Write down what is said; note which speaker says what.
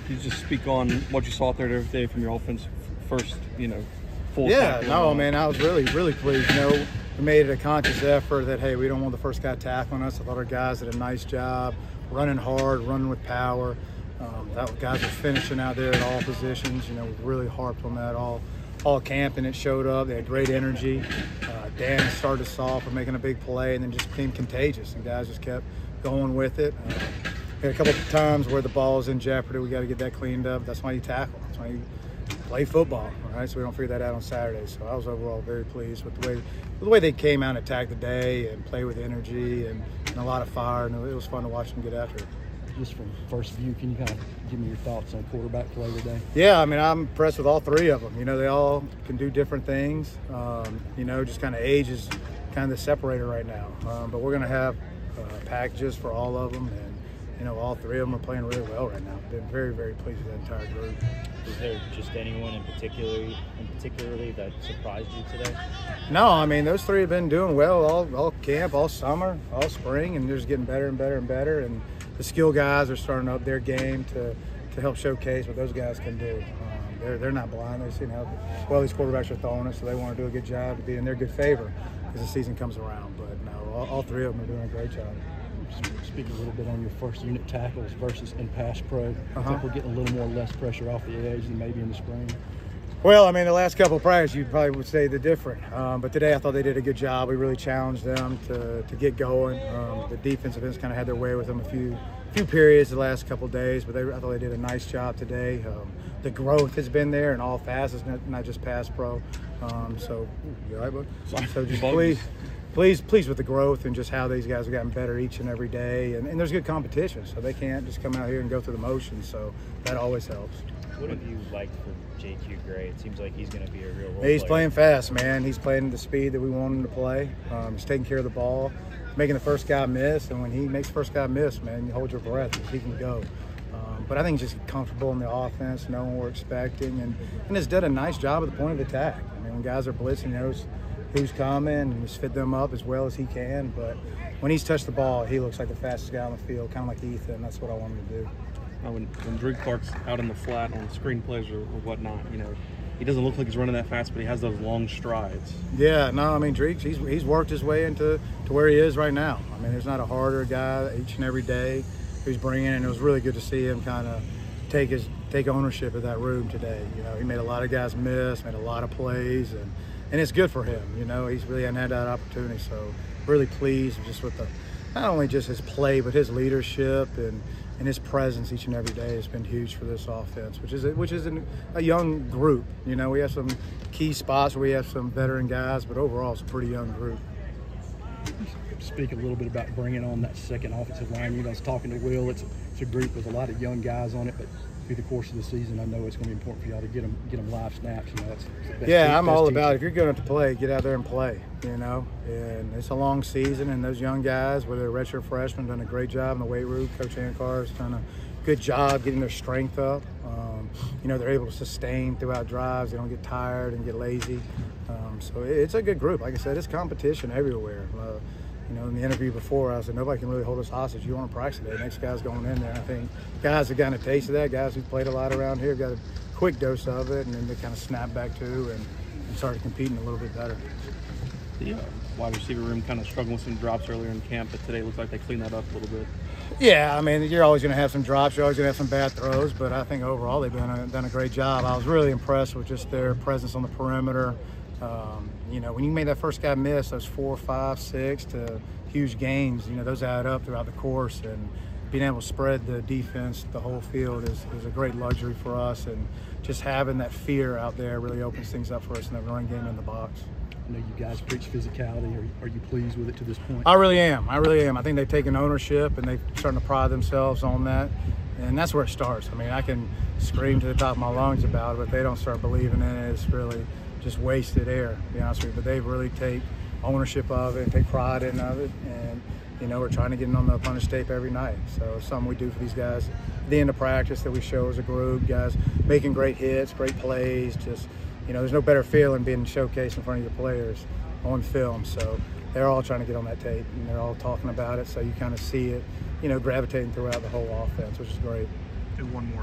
Speaker 1: Can you just speak on what you saw out there today from your offense first, full
Speaker 2: Yeah, no, man, I was really pleased. We made it a conscious effort that, hey, we don't want the first guy tackling us. I thought our guys did a nice job running hard, running with power. Guys were finishing out there at all positions. We really harped on that all camp, and it showed up. They had great energy. Dan started us off for making a big play and then just became contagious, and guys just kept going with it. We had a couple of times where the ball was in jeopardy. We got to get that cleaned up. That's why you tackle. That's why you play football, all right? So we don't figure that out on Saturday. So I was overall very pleased with the way they came out and attacked the day and played with energy and a lot of fire, and it was fun to watch them get after it.
Speaker 3: Just from first view, can you kind of give me your thoughts on quarterback play today?
Speaker 2: Yeah, I mean, I'm impressed with all three of them. They all can do different things. Just kind of age is kind of the separator right now. But we're going to have packages for all of them, and all three of them are playing really well right now. Been very, very pleased with the entire group.
Speaker 4: Is there just anyone in particularly that surprised you today?
Speaker 2: No, I mean, those three have been doing well all camp, all summer, all spring, and they're just getting better and better and better. And the skill guys are starting up their game to help showcase what those guys can do. They're not blind. They've seen how well these quarterbacks are throwing it, so they want to do a good job to be in their good favor as the season comes around. But no, all three of them are doing a great job.
Speaker 3: Speak a little bit on your first unit tackles versus in pass pro. I think we're getting a little more less pressure off the edge than maybe in the spring.
Speaker 2: Well, I mean, the last couple of practices, you probably would say they're different. But today I thought they did a good job. We really challenged them to get going. The defensive ends kind of had their way with them a few periods the last couple of days, but I thought they did a nice job today. The growth has been there in all facets, not just pass pro. So, you all right, bud? So just pleased with the growth and just how these guys have gotten better each and every day. And there's good competition, so they can't just come out here and go through the motions. So that always helps.
Speaker 4: What have you liked for JQ Gray? It seems like he's going to be a real role
Speaker 2: He's
Speaker 4: player.
Speaker 2: playing fast, man. He's playing at the speed that we want him to play. He's taking care of the ball, making the first guy miss. And when he makes the first guy miss, man, you hold your breath because he can go. But I think he's just comfortable in the offense, knowing what we're expecting, and has done a nice job at the point of attack. I mean, when guys are blitzing, he knows who's coming and he's fit them up as well as he can. But when he's touched the ball, he looks like the fastest guy on the field, kind of like Ethan. That's what I want him to do.
Speaker 1: When Dreke Clark's out in the flat on screen plays or whatnot, he doesn't look like he's running that fast, but he has those long strides.
Speaker 2: Yeah, no, I mean, Dreke, he's worked his way into where he is right now. I mean, there's not a harder guy each and every day who's bringing in. It was really good to see him kind of take ownership of that room today. He made a lot of guys miss, made a lot of plays, and it's good for him. He's really hadn't had that opportunity, so really pleased just with not only just his play, but his leadership and his presence each and every day has been huge for this offense, which is a young group. We have some key spots where we have some veteran guys, but overall it's a pretty young group.
Speaker 3: Speak a little bit about bringing on that second offensive line. I was talking to Will. It's a group with a lot of young guys on it, but through the course of the season, I know it's going to be important for y'all to get them live snaps.
Speaker 2: I'm all about, if you're going to play, get out there and play. And it's a long season, and those young guys, whether they're redshirt freshmen, done a great job in the weight room. Coach Ancar's done a good job getting their strength up. They're able to sustain throughout drives. They don't get tired and get lazy. So it's a good group. Like I said, it's competition everywhere. In the interview before, I said, nobody can really hold us hostage. You want to practice today. Next guy's going in there. And I think guys have gotten a taste of that. Guys who've played a lot around here got a quick dose of it, and then they kind of snap back too and started competing a little bit better.
Speaker 1: The wide receiver room kind of struggling with some drops earlier in camp, but today looks like they cleaned that up a little bit.
Speaker 2: Yeah, I mean, you're always going to have some drops. You're always going to have some bad throws, but I think overall they've done a great job. I was really impressed with just their presence on the perimeter. When you made that first guy miss, those 4, 5, 6 to huge gains, those add up throughout the course, and being able to spread the defense the whole field is a great luxury for us, and just having that fear out there really opens things up for us in the run game in the box.
Speaker 3: I know you guys preach physicality. Are you pleased with it to this point?
Speaker 2: I really am. I think they've taken ownership, and they're starting to pride themselves on that, and that's where it starts. I mean, I can scream to the top of my lungs about it, but they don't start believing in it. It's really just wasted air, to be honest with you. But they really take ownership of it and take pride in it. And, we're trying to get it on the punish tape every night. So it's something we do for these guys at the end of practice that we show as a group. Guys making great hits, great plays. Just, there's no better feeling being showcased in front of your players on film. So they're all trying to get on that tape, and they're all talking about it. So you kind of see it, gravitating throughout the whole offense, which is great.
Speaker 1: Do one more.